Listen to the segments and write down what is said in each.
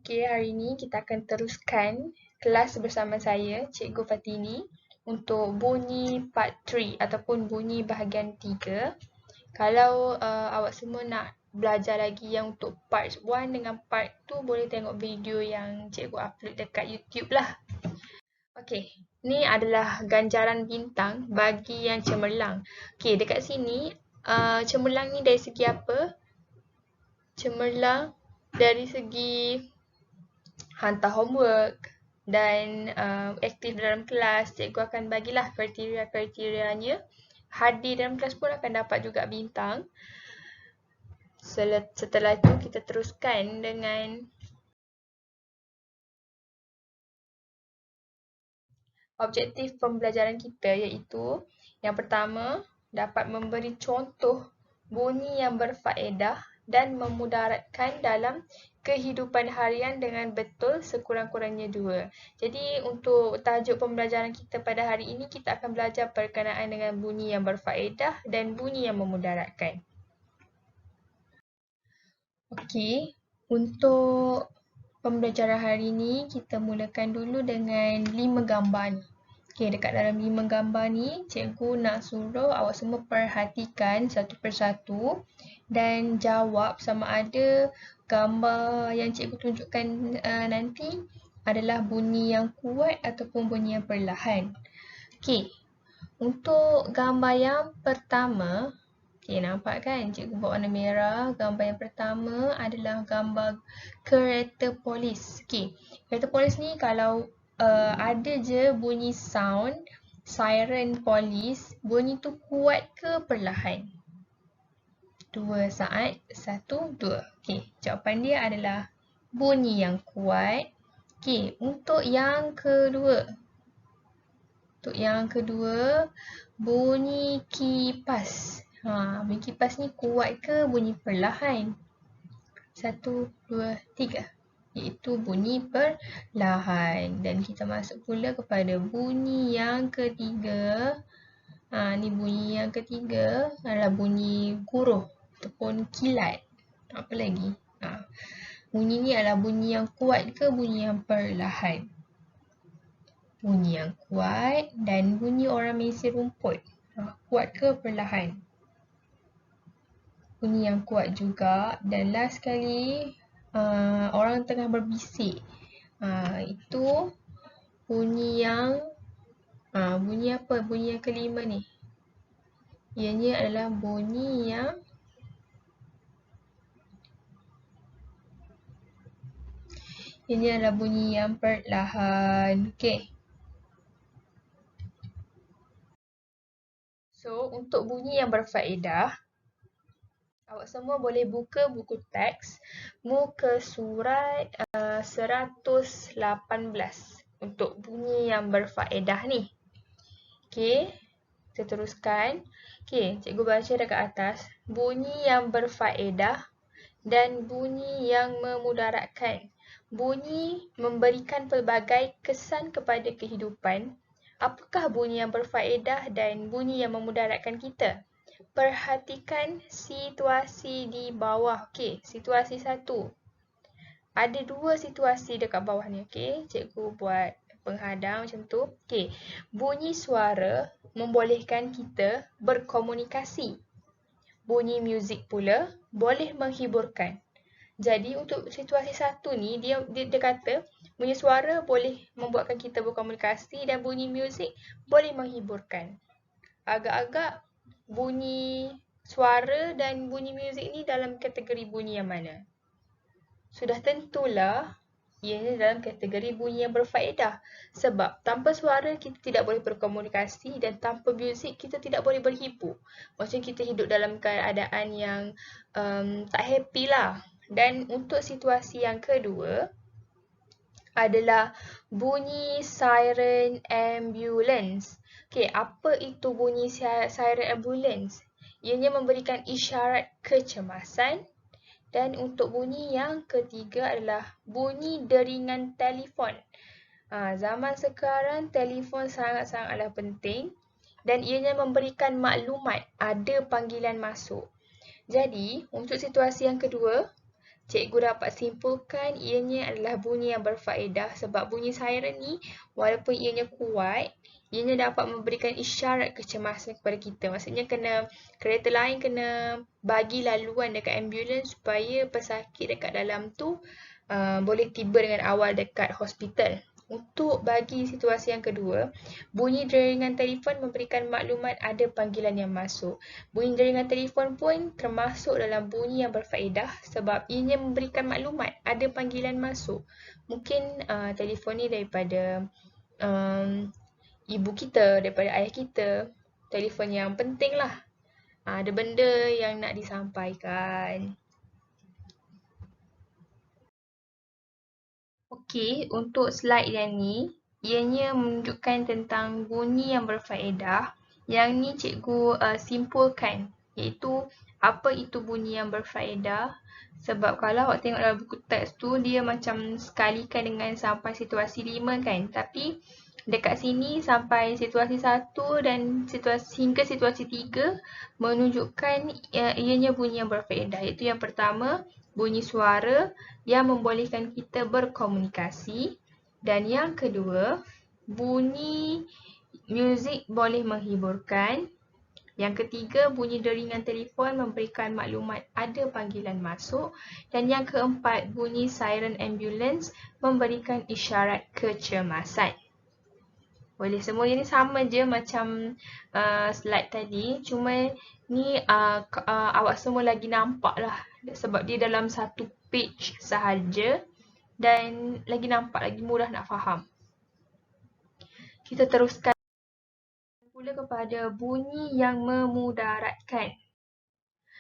Okey, hari ini kita akan teruskan kelas bersama saya, Cikgu Fatini, untuk bunyi part 3 ataupun bunyi bahagian 3. Kalau awak semua nak belajar lagi yang untuk part 1 dengan part 2, boleh tengok video yang cikgu upload dekat YouTube lah. Okey, ni adalah ganjaran bintang bagi yang cemerlang. Okey, dekat sini cemerlang ni dari segi apa? Cemerlang dari segi hantar homework dan aktif dalam kelas, cikgu akan bagilah kriteria-kriterianya. Hadir dalam kelas pun akan dapat juga bintang. Setelah itu kita teruskan dengan objektif pembelajaran kita, iaitu yang pertama, dapat memberi contoh bunyi yang berfaedah dan memudaratkan dalam kehidupan harian dengan betul sekurang-kurangnya 2. Jadi untuk tajuk pembelajaran kita pada hari ini, kita akan belajar berkenaan dengan bunyi yang berfaedah dan bunyi yang memudaratkan. Okey, untuk pembelajaran hari ini, kita mulakan dulu dengan 5 gambar ni. Okey, dekat dalam 5 gambar ni, cikgu nak suruh awak semua perhatikan satu persatu dan jawab sama ada gambar yang cikgu tunjukkan nanti adalah bunyi yang kuat ataupun bunyi yang perlahan. Okey, untuk gambar yang pertama, okey, nampak kan cikgu buat warna merah. Gambar yang pertama adalah gambar kereta polis. Okey, kereta polis ni kalau ada je bunyi sound siren polis, bunyi tu kuat ke perlahan? 2 saat, 1, 2. Okey, jawapan dia adalah bunyi yang kuat. Okey, untuk yang kedua. Bunyi kipas. Bunyi kipas ni kuat ke bunyi perlahan? 1, 2, 3. Iaitu bunyi perlahan. Dan kita masuk pula kepada bunyi yang ketiga. Ni bunyi yang ketiga adalah bunyi guruh ataupun kilat. Apa lagi? Bunyi ni adalah bunyi yang kuat ke bunyi yang perlahan? Bunyi yang kuat. Dan bunyi orang mengisi rumput. Kuat ke perlahan? Bunyi yang kuat juga. Dan last sekali, orang tengah berbisik. Itu bunyi yang bunyi apa? Bunyi yang kelima ni. Ianya adalah bunyi yang perlahan. Okey. So, untuk bunyi yang berfaedah, awak semua boleh buka buku teks muka surat 118 untuk bunyi yang berfaedah ni. Okey, kita teruskan. Okey, cikgu baca dekat atas. Bunyi yang berfaedah dan bunyi yang memudaratkan. Bunyi memberikan pelbagai kesan kepada kehidupan. Apakah bunyi yang berfaedah dan bunyi yang memudaratkan kita? Perhatikan situasi di bawah. Okey, situasi 1. Ada 2 situasi dekat bawah ni. Okey, cikgu buat penghadang macam tu. Okey, bunyi suara membolehkan kita berkomunikasi. Bunyi muzik pula boleh menghiburkan. Jadi untuk situasi 1 ni, dia kata bunyi suara boleh membuatkan kita berkomunikasi dan bunyi muzik boleh menghiburkan. Agak-agak bunyi suara dan bunyi muzik ni dalam kategori bunyi yang mana? Sudah tentulah ianya dalam kategori bunyi yang berfaedah. Sebab tanpa suara kita tidak boleh berkomunikasi dan tanpa muzik kita tidak boleh berhibur. Macam kita hidup dalam keadaan yang tak happy lah. Dan untuk situasi yang kedua adalah bunyi siren ambulans. Okey, apa itu bunyi siren ambulans? Ianya memberikan isyarat kecemasan. Dan untuk bunyi yang ketiga adalah bunyi deringan telefon. Zaman sekarang telefon sangat-sangatlah penting dan ianya memberikan maklumat ada panggilan masuk. Jadi, untuk situasi yang kedua, cikgu dapat simpulkan ianya adalah bunyi yang berfaedah sebab bunyi siren ni walaupun ianya kuat, ianya dapat memberikan isyarat kecemasan kepada kita. Maksudnya kereta lain kena bagi laluan dekat ambulans supaya pesakit dekat dalam tu boleh tiba dengan awal dekat hospital. Untuk bagi situasi yang kedua, bunyi jaringan telefon memberikan maklumat ada panggilan yang masuk. Bunyi jaringan telefon pun termasuk dalam bunyi yang berfaedah sebab ianya memberikan maklumat ada panggilan masuk. Mungkin telefon ni daripada ibu kita, daripada ayah kita. Telefon yang penting lah. Ada benda yang nak disampaikan. Okey, untuk slide yang ni, ianya menunjukkan tentang bunyi yang berfaedah. Yang ni cikgu simpulkan, iaitu apa itu bunyi yang berfaedah. Sebab kalau awak tengok dalam buku teks tu, dia macam sekalikan dengan sampai situasi 5 kan. Tapi dekat sini sampai situasi 1 dan hingga situasi 3 menunjukkan ianya bunyi yang berfaedah. Iaitu yang pertama, bunyi suara yang membolehkan kita berkomunikasi. Dan yang kedua, bunyi muzik boleh menghiburkan. Yang ketiga, bunyi deringan telefon memberikan maklumat ada panggilan masuk. Dan yang keempat, bunyi siren ambulans memberikan isyarat kecemasan. Boleh, semua ni sama je macam slide tadi. Cuma ni awak semua lagi nampak lah. Sebab dia dalam satu page sahaja. Dan lagi nampak, lagi mudah nak faham. Kita teruskan pula kepada bunyi yang memudaratkan.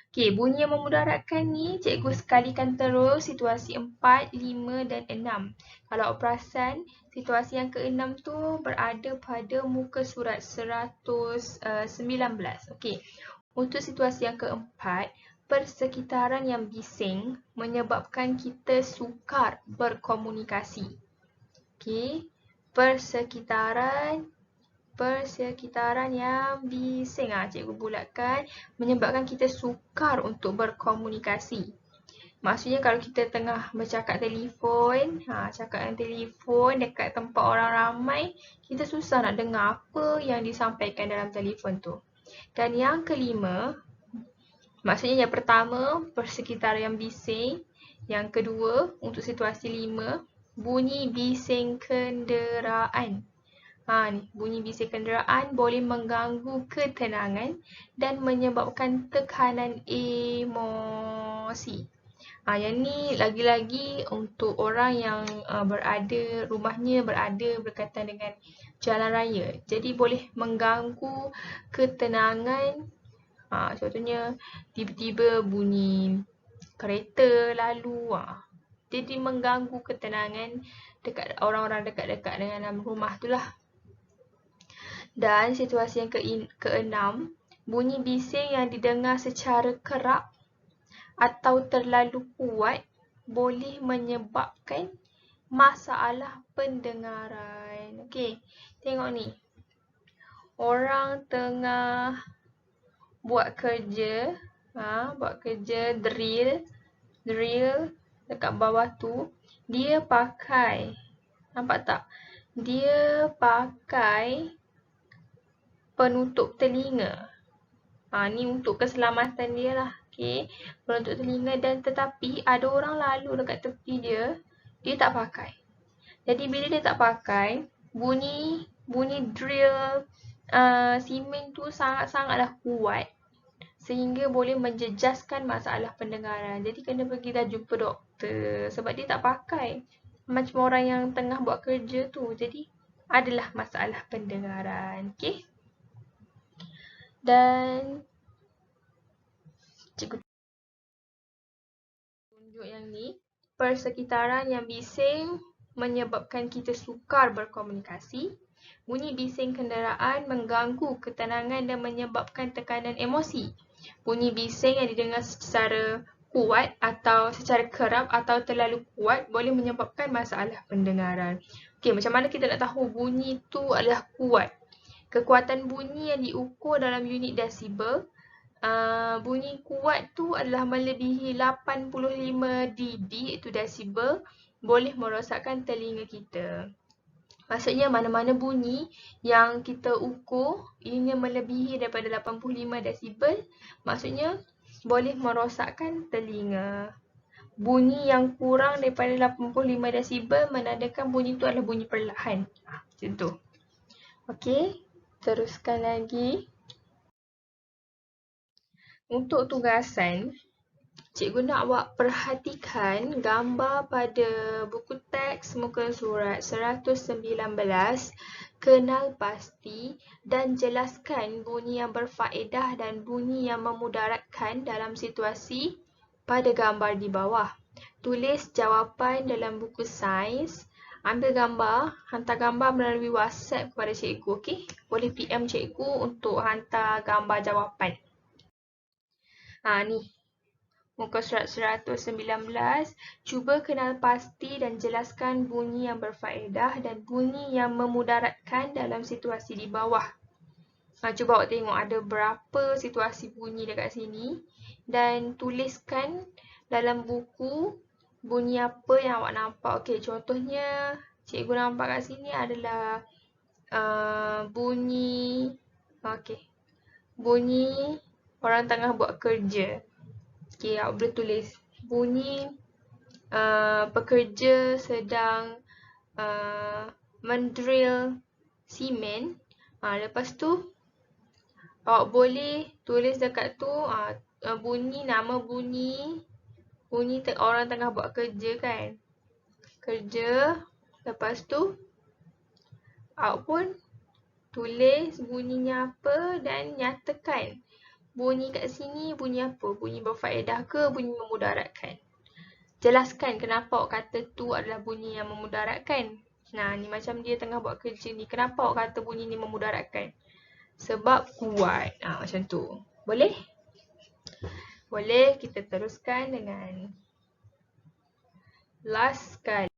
Okey, bunyi yang memudaratkan ni cikgu sekalikan terus situasi 4, 5 dan 6. Kalau awak perasan, situasi yang ke-6 tu berada pada muka surat 119. Okey, untuk situasi yang keempat, persekitaran yang bising menyebabkan kita sukar berkomunikasi. Okey, persekitaran yang bising, cikgu bulatkan, menyebabkan kita sukar untuk berkomunikasi. Maksudnya kalau kita tengah bercakap telefon, cakap telefon dekat tempat orang ramai, kita susah nak dengar apa yang disampaikan dalam telefon tu. Dan yang kelima, maksudnya yang pertama, persekitaran yang bising. Yang kedua, untuk situasi 5, bunyi bising kenderaan. Ni, bunyi bising kenderaan boleh mengganggu ketenangan dan menyebabkan tekanan emosi. Yang ni lagi-lagi untuk orang yang rumahnya berada berkaitan dengan jalan raya. Jadi boleh mengganggu ketenangan. Contohnya tiba-tiba bunyi kereta lalu. Jadi mengganggu ketenangan dekat orang-orang dekat-dekat dengan rumah tu lah. Dan situasi yang ke-6, bunyi bising yang didengar secara kerap atau terlalu kuat boleh menyebabkan masalah pendengaran. Okey, tengok ni. Orang tengah buat kerja drill dekat bawah tu, dia pakai, nampak tak? Dia pakai penutup telinga. Ni untuk keselamatan dia lah. Okay. Penutup telinga, dan tetapi ada orang lalu dekat tepi dia tak pakai. Jadi bila dia tak pakai, bunyi drill simen tu sangat-sangatlah kuat sehingga boleh menjejaskan masalah pendengaran. Jadi kena pergi dah jumpa doktor sebab dia tak pakai. Macam orang yang tengah buat kerja tu. Jadi adalah masalah pendengaran. Okay. Dan cikgu tunjuk yang ni, persekitaran yang bising menyebabkan kita sukar berkomunikasi. Bunyi bising kenderaan mengganggu ketenangan dan menyebabkan tekanan emosi. Bunyi bising yang didengar secara kuat atau secara kerap atau terlalu kuat boleh menyebabkan masalah pendengaran. Okey, macam mana kita nak tahu bunyi tu adalah kuat? Kekuatan bunyi yang diukur dalam unit desibel Bunyi kuat tu adalah melebihi 85 dB, itu desibel, boleh merosakkan telinga kita. Maksudnya mana-mana bunyi yang kita ukur ianya melebihi daripada 85 desibel, maksudnya boleh merosakkan telinga. Bunyi yang kurang daripada 85 desibel menandakan bunyi itu adalah bunyi perlahan. Macam tu. Okey, teruskan lagi. Untuk tugasan, cikgu nak awak perhatikan gambar pada buku teks muka surat 119, kenal pasti dan jelaskan bunyi yang berfaedah dan bunyi yang memudaratkan dalam situasi pada gambar di bawah. Tulis jawapan dalam buku sains, ambil gambar, hantar gambar melalui WhatsApp kepada cikgu, okey? Boleh PM cikgu untuk hantar gambar jawapan. Ni. Muka surat 119, cuba kenal pasti dan jelaskan bunyi yang berfaedah dan bunyi yang memudaratkan dalam situasi di bawah. Cuba awak tengok ada berapa situasi bunyi dekat sini dan tuliskan dalam buku bunyi apa yang awak nampak. Okey, contohnya cikgu nampak kat sini adalah bunyi orang tengah buat kerja. Okay, awak boleh tulis bunyi pekerja sedang mendrill simen. Lepas tu awak boleh tulis dekat tu bunyi, nama bunyi orang tengah buat kerja kan. Kerja. Lepas tu awak pun tulis bunyinya apa dan nyatakan bunyi kat sini bunyi apa? Bunyi berfaedah ke bunyi memudaratkan? Jelaskan kenapa awak kata tu adalah bunyi yang memudaratkan. Ni macam dia tengah buat kerja ni. Kenapa awak kata bunyi ni memudaratkan? Sebab kuat. Macam tu. Boleh? Boleh, kita teruskan dengan last sekali.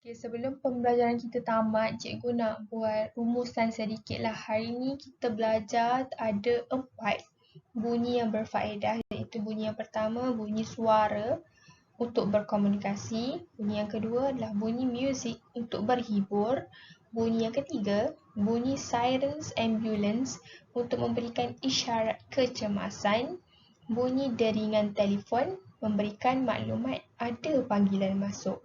Okay, sebelum pembelajaran kita tamat, cikgu nak buat rumusan sedikit lah. Hari ni kita belajar ada 4 bunyi yang berfaedah, iaitu bunyi yang pertama, bunyi suara untuk berkomunikasi. Bunyi yang kedua adalah bunyi muzik untuk berhibur. Bunyi yang ketiga, bunyi sirens ambulans untuk memberikan isyarat kecemasan. Bunyi deringan telefon memberikan maklumat ada panggilan masuk.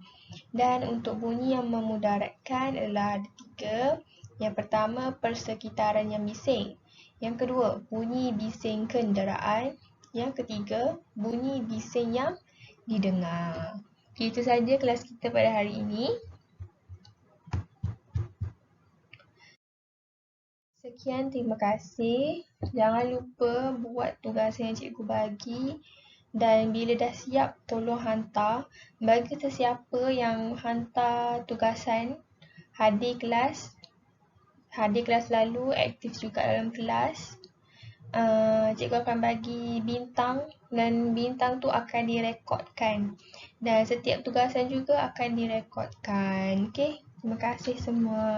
Dan untuk bunyi yang memudaratkan adalah ada 3. Yang pertama, persekitaran yang bising. Yang kedua, bunyi bising kenderaan. Yang ketiga, bunyi bising yang didengar. Itu saja kelas kita pada hari ini. Sekian, terima kasih. Jangan lupa buat tugasan yang cikgu bagi. Dan bila dah siap, tolong hantar. Bagi sesiapa yang hantar tugasan, hadir kelas lalu, aktif juga dalam kelas. Cikgu akan bagi bintang dan bintang tu akan direkodkan. Dan setiap tugasan juga akan direkodkan. Okey, terima kasih semua.